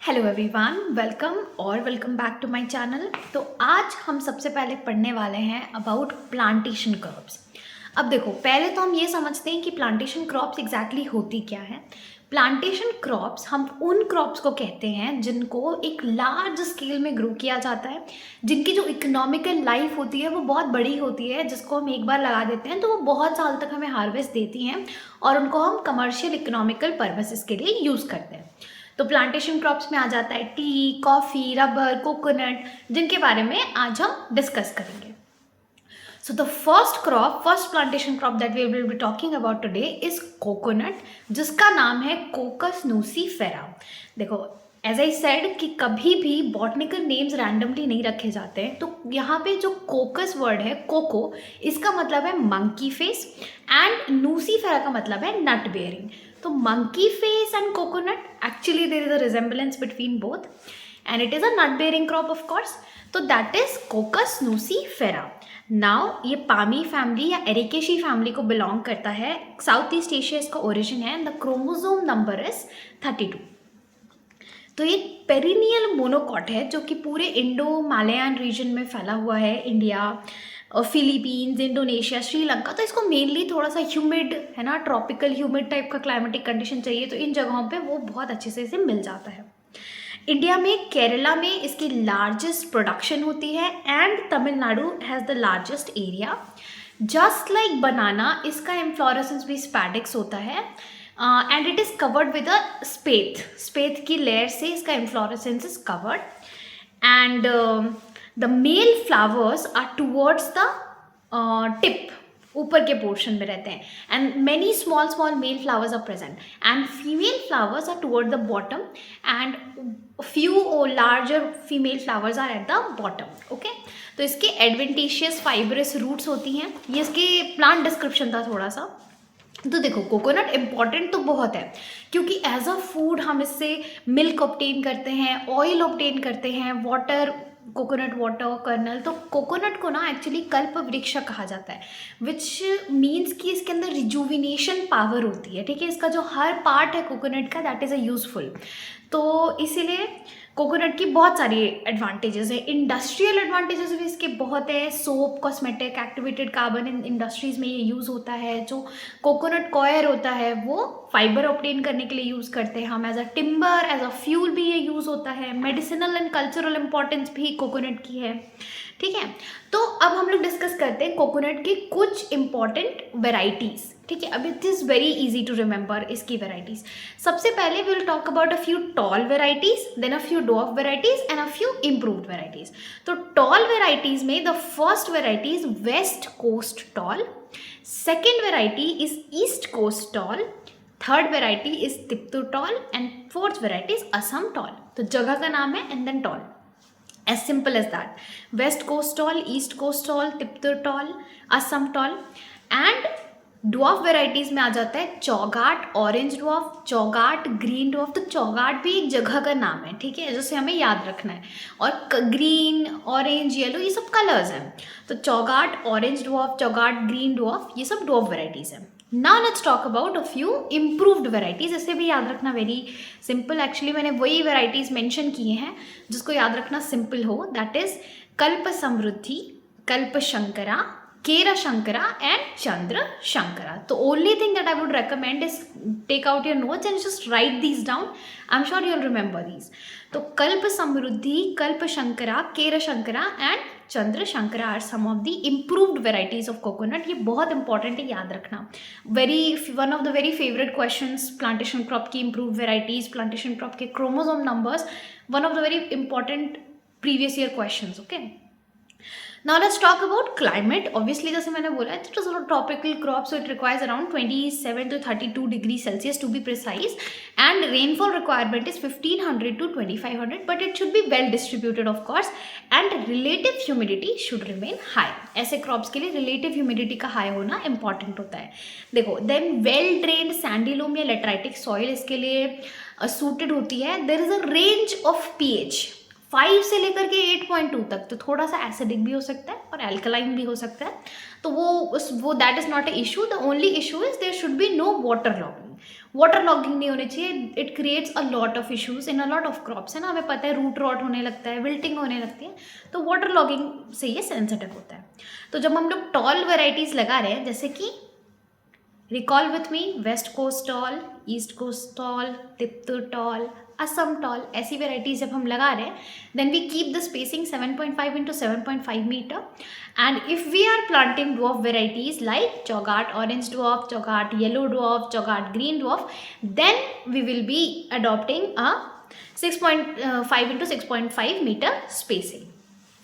Hello everyone, welcome back to my channel. तो आज हम सबसे पहले पढ़ने वाले हैं अबाउट प्लांटेशन क्रॉप्स। अब देखो, पहले तो हम ये समझते हैं कि प्लांटेशन क्रॉप्स एग्जैक्टली होती क्या है। प्लांटेशन क्रॉप्स हम उन क्रॉप्स को कहते हैं जिनको एक लार्ज स्केल में ग्रो किया जाता है, जिनकी जो इकोनॉमिकल लाइफ होती है वो बहुत बड़ी होती है, जिसको हम एक बार लगा देते हैं तो वो बहुत साल तक हमें हार्वेस्ट देती हैं और उनको हम कमर्शियल इकोनॉमिकल पर्पसेस के लिए यूज़ करते हैं। तो प्लांटेशन क्रॉप्स में आ जाता है टी, कॉफ़ी, रबर, कोकोनट, जिनके बारे में आज हम डिस्कस करेंगे। So the first plantation crop that we will be talking about today is coconut, जिसका नाम है कोकस नूसीफेरा। देखो, एज आई सेड कि कभी भी बॉटनिकल नेम्स रैंडमली नहीं रखे जाते हैं। तो यहाँ पे जो कोकस वर्ड है, कोको, इसका मतलब है मंकी फेस एंड नूसीफेरा का मतलब है नट बेयरिंग। तो monkey face and coconut, actually there is a resemblance between both and it is a nut bearing crop of course. तो that is Cocos nucifera. Now ये पामी फैमिली या एरिकेशी फैमिली को belong करता है। साउथ ईस्ट एशिया इसका origin है and the chromosome number is 32। तो ये पेरिनियल मोनोकॉट है जो कि पूरे इंडो मालयान रीजन में फैला हुआ है, इंडिया और फिलीपींस, इंडोनेशिया, श्रीलंका। तो इसको मेनली थोड़ा सा ह्यूमिड है ना, ट्रॉपिकल ह्यूमिड टाइप का क्लाइमेटिक कंडीशन चाहिए, तो इन जगहों पे वो बहुत अच्छे से इसे मिल जाता है। इंडिया में केरला में इसकी लार्जेस्ट प्रोडक्शन होती है and Tamil Nadu has the largest area. Just like banana, इसका इन्फ्लोरेसेंस भी स्पैडिक्स होता है and it is covered with a spathe की लेयर से इसका inflorescence is covered and the male flowers are towards the tip, ऊपर के पोर्शन में रहते हैं and many small male flowers are present and female flowers are toward the bottom and few larger female flowers are at the bottom. okay? तो इसके adventitious fibrous roots होती हैं। ये इसके प्लांट डिस्क्रिप्शन था थोड़ा सा। तो देखो, कोकोनट इम्पॉर्टेंट तो बहुत है क्योंकि एज अ फूड हम इससे मिल्क ऑब्टेन करते हैं, ऑयल ऑब्टेन करते हैं, वाटर, कोकोनट वाटर, कर्नल। तो कोकोनट को ना एक्चुअली कल्प वृक्ष कहा जाता है, विच मीन्स कि इसके अंदर रिजुविनेशन पावर होती है। ठीक है, इसका जो हर पार्ट है कोकोनट का दैट इज़ अ यूजफुल। तो इसीलिए कोकोनट की बहुत सारी एडवांटेजेस है। इंडस्ट्रियल एडवांटेजेस भी इसके बहुत है। Soap, cosmetic, activated carbon in industries में ये यूज़ होता है। जो कोकोनट कॉयर होता है वो फाइबर ऑब्टेन करने के लिए यूज़ करते हैं हम। As a timber, as a fuel भी ये यूज़ होता है। मेडिसिनल एंड कल्चरल इंपॉर्टेंस भी कोकोनट की है। ठीक है, तो अब हम लोग डिस्कस करते हैं कोकोनट की कुछ इंपॉर्टेंट वेराइटीज़। ठीक है, अब it is very easy to remember इसकी वेराइटीज़। सबसे पहले we will talk about a few tall varieties, then a few dwarf varieties and a few improved varieties. तो टॉल वेराइटीज़ में the first variety is west coast tall, second variety is east coast tall, third variety is Tiptur tall and fourth variety is Assam tall. तो जगह का नाम है and then tall, as simple as that. West Coast tall, East Coast tall, Tiptur tall, Assam tall and dwarf varieties में आ जाता है चौगाट orange dwarf, Chowghat green dwarf. तो चौगाट भी एक जगह का नाम है, ठीक है, जिसे हमें याद रखना है। और ग्रीन, ऑरेंज, येलो ये सब कलर्स हैं। तो चौगाट orange dwarf, Chowghat green dwarf, ये सब ड्वार्फ वेराइटीज़ हैं। Now let's talk about a few improved varieties. इसे भी याद रखना वेरी सिंपल। एक्चुअली मैंने वही वेराइटीज़ मेंशन किए हैं जिसको याद रखना सिंपल हो। दैट इज़ कल्प समृद्धि, कल्प शंकरा, केरा शंकरा एंड चंद्र शंकरा। तो only thing that I would recommend is take out your notes and just write these down. I am sure you will remember these. तो Kalpa Samriddhi, Kalpa Shankara, Kera Shankara and Chandra Shankara are some of the improved varieties of coconut. ये बहुत important है, याद रखना। One of the very favourite questions, plantation crop की improved varieties, plantation crop के chromosome numbers, one of the very important previous year questions. Okay, now let's talk about climate. Obviously जैसे मैंने बोला it is a tropical crop, so it requires around 27 to 32 degrees Celsius to be precise, and rainfall requirement is 1500 to 2500, but it should be well distributed of course, and relative humidity should remain high. ऐसे crops के लिए relative humidity का high होना important होता है। देखो, then well drained sandy loam या lateritic soil इसके लिए suited होती है। There is a range of pH 5 से लेकर के 8.2 तक, तो थोड़ा सा एसिडिक भी हो सकता है और एल्कलाइन भी हो सकता है। तो वो that is not a issue. The only issue is there should be no water logging. Water logging नहीं होनी चाहिए। It creates a lot of issues in a lot of crops, है ना, हमें पता है रूट रॉट होने लगता है, विल्टिंग होने लगती है, तो वाटर लॉगिंग से ये सेंसिटिव होता है। तो जब हम लोग टॉल वेराइटीज़ लगा रहे हैं, जैसे कि recall with me, west coast tall, east coast tall, Tiptur tall, Assam tall, ऐसी वेराइटीज जब हम लगा रहे हैं, then we keep the spacing 7.5 into 7.5 metre. And if we are planting dwarf varieties like Chowghat orange dwarf, Chowghat yellow dwarf, Chowghat green dwarf, then we will be adopting a 6.5 into 6.5 metre spacing.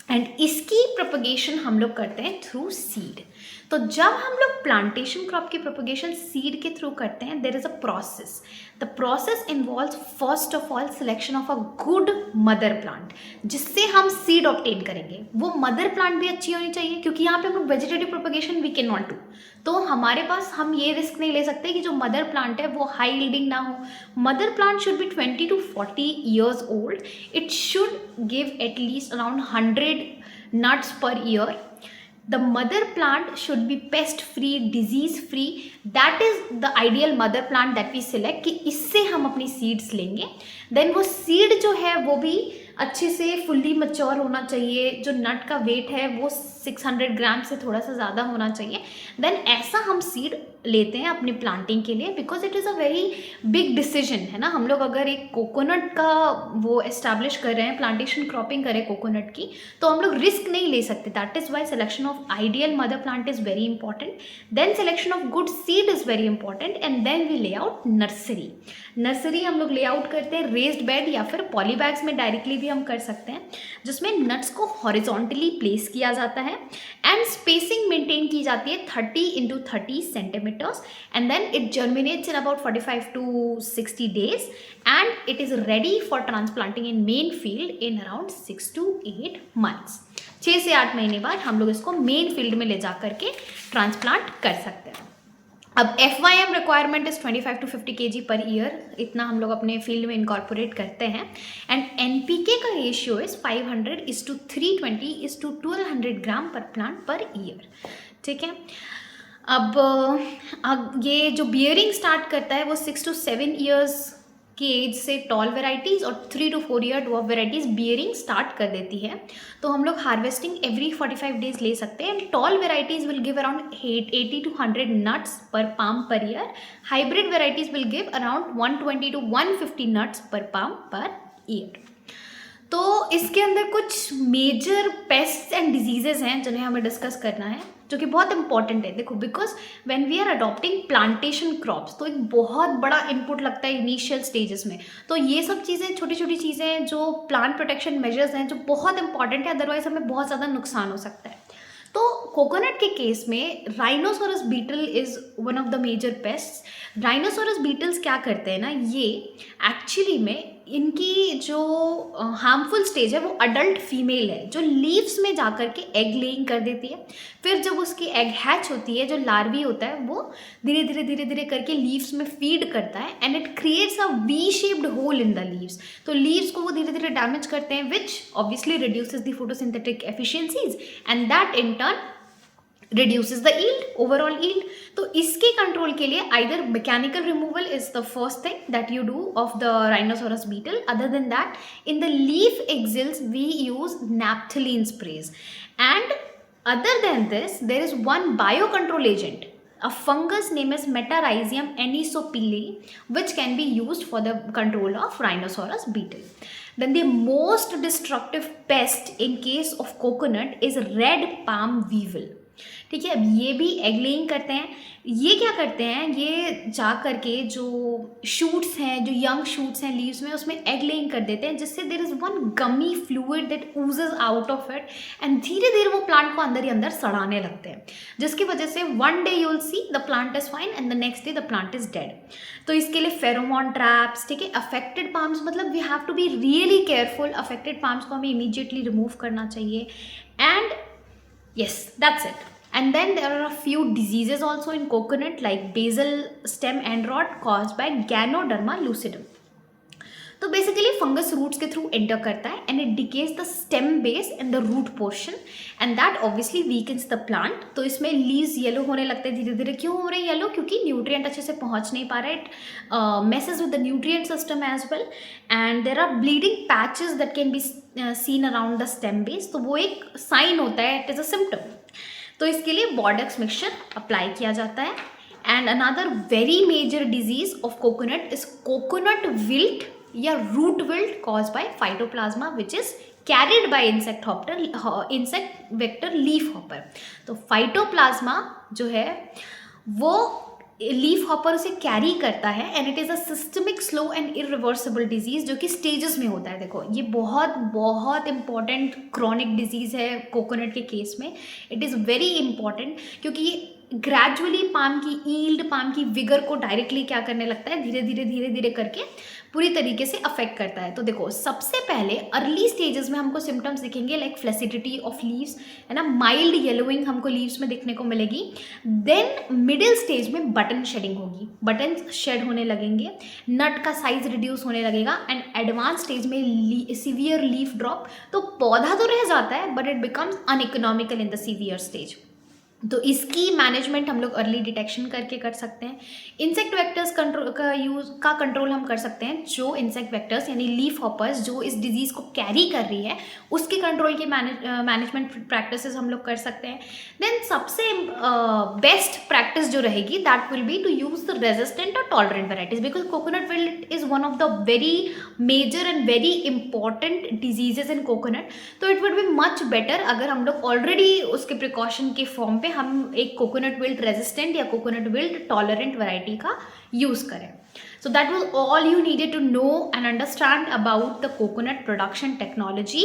And इसकी propagation हम लोग करते हैं through seed. तो जब हम लोग plantation crop की प्रोपगेशन सीड के थ्रू करते हैं, there is a process. The process involves first of all selection of a good mother plant, जिससे हम सीड ऑब्टेन करेंगे। वो मदर प्लांट भी अच्छी होनी चाहिए, क्योंकि यहाँ पे हम लोग vegetative propagation we can not do. तो हमारे पास हम ये रिस्क नहीं ले सकते कि जो मदर प्लांट है वो हाई यील्डिंग ना हो। Mother plant should be 20 to 40 years old. It should give at least around 100 nuts per year. The mother plant should be pest free, disease free. That is the ideal mother plant that we select, कि इससे हम अपनी seeds लेंगे। Then वो seed जो है वो भी अच्छे से फुल्ली मच्योर होना चाहिए। जो नट का वेट है वो 600 ग्राम से थोड़ा सा ज़्यादा होना चाहिए। देन ऐसा हम सीड लेते हैं अपनी प्लांटिंग के लिए, because it is a very big decision, है ना। हम लोग अगर एक कोकोनट का वो एस्टैब्लिश कर रहे हैं, प्लांटेशन क्रॉपिंग करें कोकोनट की, तो हम लोग रिस्क नहीं ले सकते। That is why selection of ideal mother plant is very important. Then selection of good seed is very important. And then we lay out nursery. Nursery हम लोग लेआउट करते हैं रेस्ड बेड या फिर पॉली बैग्स में directly भी हम कर सकते हैं, जिसमें नट्स को हॉरिजॉन्टली प्लेस किया जाता है एंड स्पेसिंग मेंटेन की जाती है 30 into 30 centimetres. And then it germinates in about 45 to 60 days and it is ready for transplanting in main field in around 6 to 8 months। 6 से 8 महीने बाद हम लोग इसको मेन फील्ड में ले जा करके ट्रांसप्लांट कर सकते हैं। अब FYM requirement is 25 to 50 kg per year, इतना हम लोग अपने फील्ड में इनकॉर्पोरेट करते हैं। एंड NPK का रेशियो इज 500:320:1200 ग्राम पर प्लांट पर ईयर, ठीक है। अब ये जो बियरिंग स्टार्ट करता है वो 6 to 7 years की एज से टॉल वेराइटीज़ और 3 to 4 year dwarf varieties bearing start कर देती है। तो हम लोग हार्वेस्टिंग एवरी 45 days ले सकते हैं। Tall varieties will give around 80 to 100 nuts per palm per year. Hybrid varieties will give around 120 to 150 nuts per palm per year. तो इसके अंदर कुछ मेजर पेस्ट्स एंड डिजीजेज हैं जिन्हें हमें डिस्कस करना है, जो कि बहुत इंपॉर्टेंट है। देखो, because when we are adopting plantation crops, तो एक बहुत बड़ा इनपुट लगता है इनिशियल स्टेजेस में। तो ये सब चीज़ें, छोटी छोटी चीज़ें हैं जो प्लांट प्रोटेक्शन मेजर्स हैं, जो बहुत इंपॉर्टेंट है, अदरवाइज हमें बहुत ज़्यादा नुकसान हो सकता है। तो कोकोनट के केस में rhinoceros beetle is one of the major pests. Rhinoceros beetles क्या करते हैं ना, ये एक्चुअली में इनकी जो हार्मफुल स्टेज है वो अडल्ट फीमेल है, जो लीव्स में जाकर के एग लेइंग कर देती है। फिर जब उसकी एग हैच होती है, जो लार्वी होता है वो धीरे धीरे करके लीव्स में फीड करता है and it creates a V shaped hole in the leaves. तो लीव्स को वो धीरे धीरे डैमेज करते हैं, which obviously reduces the photosynthetic efficiencies and that in turn reduces the yield, overall yield. तो इसके कंट्रोल के लिए either mechanical removal is the first thing that you do of the rhinoceros beetle. Other than that, in the leaf axils we use naphthalene sprays. And other than this, there is one biocontrol agent, a fungus named as Metarhizium anisopili, which can be used for the control of rhinoceros beetle. Then the most destructive pest in case of coconut is red palm weevil. ठीक है, अब ये भी egg laying करते हैं। ये क्या करते हैं, ये जा करके जो शूट्स हैं, जो यंग शूट्स हैं लीव्स में, उसमें एग लेइंग कर देते हैं, जिससे there is one gummy fluid that oozes out of it and धीरे धीरे वो प्लांट को अंदर ही अंदर सड़ाने लगते हैं, जिसकी वजह से one day you will see the plant is fine and the next day the plant is dead. तो इसके लिए फेरोमोन ट्रैप्स, ठीक है, अफेक्टेड पाम्स, मतलब we have to be really careful. Affected palms को हमें इमीडिएटली रिमूव करना चाहिए and yes, that's it. And then there are a few diseases also in coconut, like basal stem end rot caused by Ganoderma lucidum. तो basically fungus roots के through enter करता है and it decays the stem base and the root portion and that obviously weakens the plant. तो इसमें leaves yellow होने लगते हैं धीरे धीरे। क्यों हो रहे हैं येलो? क्योंकि न्यूट्रिएंट अच्छे से पहुंच नहीं पा रहा है। It messes with the nutrient system as well and there are bleeding patches that can be seen around the stem base। तो वो एक साइन होता है, इट इज़ अ सिम्टम। तो इसके लिए बॉर्डेक्स मिक्सचर अप्लाई किया जाता है। And another very major disease of coconut is coconut wilt या root wilt caused by phytoplasma which is carried by insect vector leaf hopper. तो फाइटोप्लाज्मा जो है वो लीफ हॉपर उसे कैरी करता है and it is a systemic slow and irreversible disease जो कि स्टेजेस में होता है। देखो ये बहुत बहुत इंपॉर्टेंट क्रॉनिक डिजीज है कोकोनट के केस में। इट इज़ वेरी इंपॉर्टेंट क्योंकि ये ग्रेजुअली पाम की ईल्ड, पाम की विगर को डायरेक्टली क्या करने लगता है, धीरे धीरे करके पूरी तरीके से अफेक्ट करता है। तो देखो सबसे पहले अर्ली स्टेजेस में हमको सिम्टम्स दिखेंगे लाइक फ्लैसिडिटी ऑफ लीव्स, है ना, माइल्ड येलोइंग हमको लीव्स में देखने को मिलेगी। देन मिडिल स्टेज में बटन शेडिंग होगी, बटन शेड होने लगेंगे, नट का साइज रिड्यूस होने लगेगा एंड एडवांस स्टेज में सीवियर लीफ ड्रॉप। तो पौधा तो रह जाता है but it becomes uneconomical in the severe stage. तो इसकी मैनेजमेंट हम लोग अर्ली डिटेक्शन करके कर सकते हैं। इंसेक्ट वेक्टर्स कंट्रोल हम कर सकते हैं। जो इंसेक्ट वेक्टर्स यानी लीफ हॉपर्स जो इस डिजीज़ को कैरी कर रही है उसके कंट्रोल की मैनेजमेंट प्रैक्टिसेस हम लोग कर सकते हैं। देन सबसे बेस्ट प्रैक्टिस जो रहेगी that will be to use the resistant और tolerant varieties because coconut wilt is one of the very major and very important diseases in coconut. तो it would be much better अगर हम लोग already उसके precaution के form पे हम एक कोकोनट विल्ट रेजिस्टेंट या कोकोनट विल्ट टॉलरेंट वैरायटी का यूज़ करें। So that was all you needed to know and understand about the coconut production technology.